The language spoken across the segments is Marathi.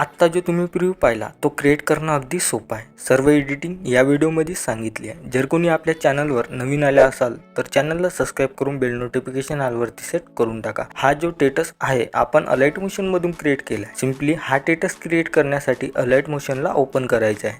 आत्ता जो तुम्ही प्रिव्ह्यू पाहिला तो क्रिएट करणं अगदी सोपं आहे. सर्व एडिटिंग या व्हिडिओमध्ये सांगितली आहे. जर कोणी आपल्या चॅनलवर नवीन आले असाल तर चॅनलला सबस्क्राईब करून बेल नोटिफिकेशन ऑलवरती सेट करून टाका. हा जो टेटस आहे आपण अलाइट मोशनमधून क्रिएट केला आहे. सिम्पली हा टेटस क्रिएट करण्यासाठी अलाइट मोशनला ओपन करायचं आहे.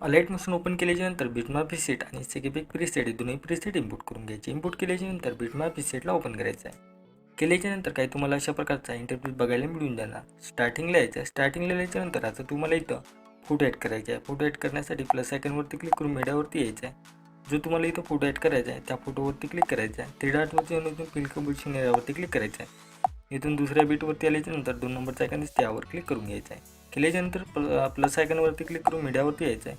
अलाइट मोशन ओपन केल्याच्यानंतर बिटमॅप प्रीसेट आणि सेकेपिक प्रीसेट दोन्ही प्रीसेट इम्पोर्ट करून घ्यायचे. इम्पोर्ट केल्याच्यानंतर बिटमॅप प्रीसेटला ओपन करायचं आहे. केल्याच्यानंतर काही तुम्हाला अशा प्रकारचा इंटरफेस बघायला मिळून जाणार. स्टार्टिंगला यायचं आहे. स्टार्टिंगला यायच्यानंतर आता तुम्हाला इथं फोटो ॲड करायचा आहे. फोटो ॲड करण्यासाठी प्लस आयकॉनवरती क्लिक करून मीडियावरती यायचं आहे. जो तुम्हाला इथं फोटो ॲड करायचा आहे त्या फोटोवरती क्लिक करायचं आहे. थ्री डॉटवरती येऊन इथून फिल कंपोजिशन एरियावरती क्लिक करायचं आहे. इथून दुसऱ्या बीटवरती आल्याच्यानंतर 2 नंबरचा आयकॉन दिसते यावर क्लिक करून घ्यायचं आहे. केल्याच्यानंतर प्लस आयकॉनवरती क्लिक करून मीडियावरती यायचं आहे.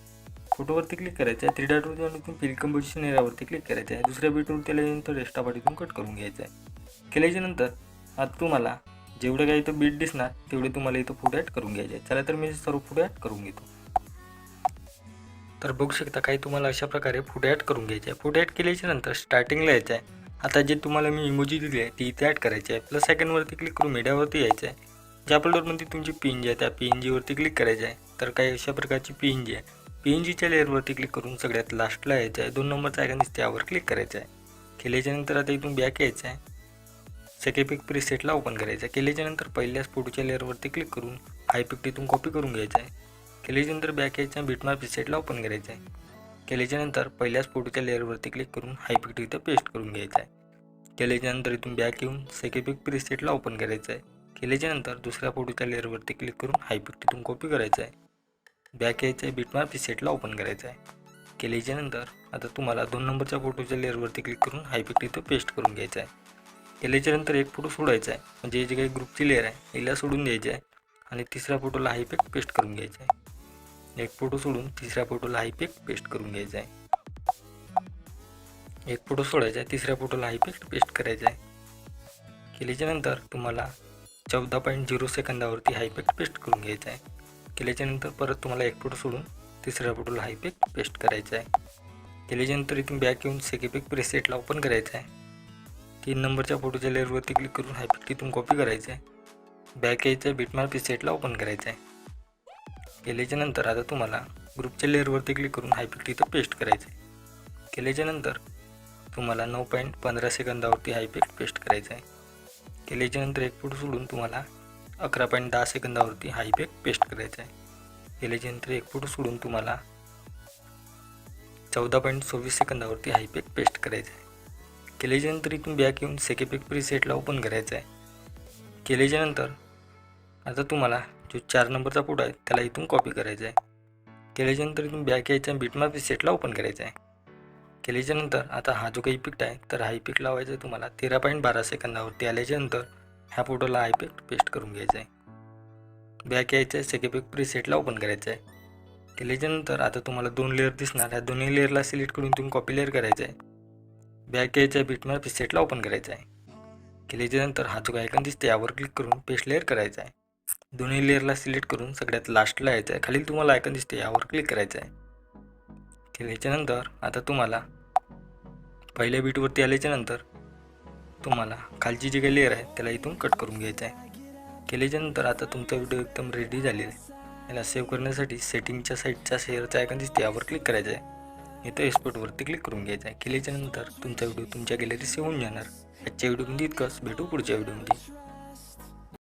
फोटोवरती क्लिक करायचं आहे. थ्री डॉटवरती जाऊन इथून फिल कंपोजिशन एरियावरती क्लिक करायचं आहे. दुसऱ्या बीटवरती आल्यानंतर एक्स्ट्रा पार्ट इथून कट करून घ्यायचं आहे. केल्याच्यानंतर आता तुम्हाला जेवढे काही इथं बीट दिसणार तेवढे तुम्हाला इथं फोटो ॲड करून घ्यायचे. चला तर मी सर्व फोटो ॲड करून घेतो. तर बघू शकता काही तुम्हाला अशा प्रकारे फोटो ॲड करून घ्यायचे आहे. फोटो ॲड केल्याच्यानंतर स्टार्टिंगला यायचं आहे. आता जे तुम्हाला मी इमोजी दिली आहे ती इथे ॲड करायची आहे. प्लस आयकॉनवरती क्लिक करून मीडियावरती यायचं आहे. ज्या फोल्डरमध्ये तुमची PNG आहे त्या PNGवरती क्लिक करायचं आहे. तर काही अशा प्रकारची PNG आहे. PNGच्या लेअरवरती क्लिक करून सगळ्यात लास्टला यायचं आहे. 2 नंबरचा आयकॉन दिसते यावर क्लिक करायचं आहे. केल्याच्यानंतर आता इथून बॅक यायचं आहे. सेकेपिक प्रीसेटला ओपन करायचं आहे. केल्याच्यानंतर पहिल्याच फोटोच्या लेअरवरती क्लिक करून हा इफेक्ट इथून कॉपी करून घ्यायचा आहे. केल्याच्यानंतर बॅक यायचं आहे. बिटमॅप प्रीसेटला ओपन करायचं आहे. केल्याच्यानंतर पहिल्याच फोटोच्या लेअरवरती क्लिक करून हा इफेक्ट इथं पेस्ट करून घ्यायचा आहे. केल्याच्यानंतर इथून बॅक येऊन सेकेपिक प्रीसेटला ओपन करायचं आहे. केल्याच्यानंतर दुसऱ्या फोटोच्या लेअरवरती क्लिक करून हा इफेक्ट इथून कॉपी करायचा आहे. बॅक यायचं आहे. बिटमॅप प्रीसेटला ओपन करायचं आहे. केल्याच्यानंतर आता तुम्हाला 2 नंबरच्या फोटोच्या लेअरवरती क्लिक करून हा इफेक्ट इथं पेस्ट करून घ्यायचा आहे. केल्याच्यानंतर एक फोटो सोडायचा आहे. म्हणजे जे काही ग्रुपची लेअर आहे हिला सोडून द्यायची आहे आणि तिसऱ्या फोटोला हा इफेक्ट पेस्ट करून घ्यायचा आहे. एक फोटो सोडून तिसऱ्या फोटोला हा इफेक्ट पेस्ट करून घ्यायचा आहे. एक फोटो सोडायचा आहे. तिसऱ्या फोटोला हा इफेक्ट पेस्ट करायचा आहे. केल्याच्यानंतर तुम्हाला 14.0 सेकंदावरती हा इफेक्ट पेस्ट करून घ्यायचा आहे. केल्याच्यानंतर परत तुम्हाला एक फोटो सोडून तिसऱ्या फोटोला हा इफेक्ट पेस्ट करायचा आहे. केल्याच्यानंतर इथून बॅक येऊन सेकेपिक प्रीसेटला ओपन करायचं आहे. 3 नंबरच्या फोटोच्या लेअरवरती क्लिक करून हा इफेक्ट इथून कॉपी करायचा आहे. बॅक यायचं आहे. बिटमॅप प्रीसेटला ओपन करायचं आहे. केल्याच्यानंतर आता तुम्हाला ग्रुपच्या लेअरवरती क्लिक करून हा इफेक्ट इथं पेस्ट करायचा आहे. केल्याच्यानंतर तुम्हाला 9.15 सेकंदावरती हा इफेक्ट पेस्ट करायचा आहे. केल्याच्यानंतर एक फोटो सोडून तुम्हाला 11.10 सेकंदावरती हा इफेक्ट पेस्ट करायचा आहे. केल्याच्यानंतर एक फोटो सोडून तुम्हाला 14.24 सेकंदावरती हा इफेक्ट पेस्ट करायचा आहे. केल्याच्यानंतर इथून बॅक येऊन सेकेपिक प्रीसेटला ओपन करायचं आहे. केल्याच्यानंतर आता तुम्हाला जो 4 नंबरचा फोटो आहे त्याला इथून कॉपी करायचा आहे. केल्याच्यानंतर इथून बॅक यायचं आहे. बिटमॅप प्रीसेटला ओपन करायचं आहे. केल्याच्यानंतर आता हा जो काही इफेक्ट आहे तर हा इफेक्ट लावायचा आहे तुम्हाला 13.12 सेकंदावरती आल्याच्यानंतर ह्या फोटोला हा इफेक्ट पेस्ट करून घ्यायचा आहे. बॅक यायचं आहे. सेकेपिक प्रीसेटला ओपन करायचं आहे. केल्याच्यानंतर आता तुम्हाला 2 लेअर दिसणार. ह्या दोन्ही लेअरला सिलेक्ट करून तुम्ही कॉपी लेअर करायचं आहे. बॅक यायचं आहे. बिटमॅप प्रीसेटला ओपन करायचं आहे. केल्याच्यानंतर हा जो काही आयकॉन दिसते यावर क्लिक करून पेस्ट लेअर करायचा आहे. दोन्ही लेअरला सिलेक्ट करून सगळ्यात लास्टला यायचं आहे. खाली तुम्हाला आयकॉन दिसते यावर क्लिक करायचं आहे. केल्याच्यानंतर आता तुम्हाला पहिल्या बीटवरती आल्याच्यानंतर तुम्हाला खालची जी काही लेअर आहे त्याला इथून कट करून घ्यायचं आहे. केल्याच्यानंतर आता तुमचा व्हिडिओ एकदम रेडी झालेला आहे. याला सेव्ह करण्यासाठी सेटिंगच्या साईडच्या शेअरचा आयकॉन दिसते यावर क्लिक करायचं आहे. इथं एक्सपोर्टवरती क्लिक करून घ्यायचं आहे. केल्याच्यानंतर तुमचा व्हिडिओ तुमच्या गॅलरीत सेव्ह होऊन जाणार. आजच्या व्हिडिओमध्ये इतकंच. भेटू पुढच्या व्हिडिओमध्ये.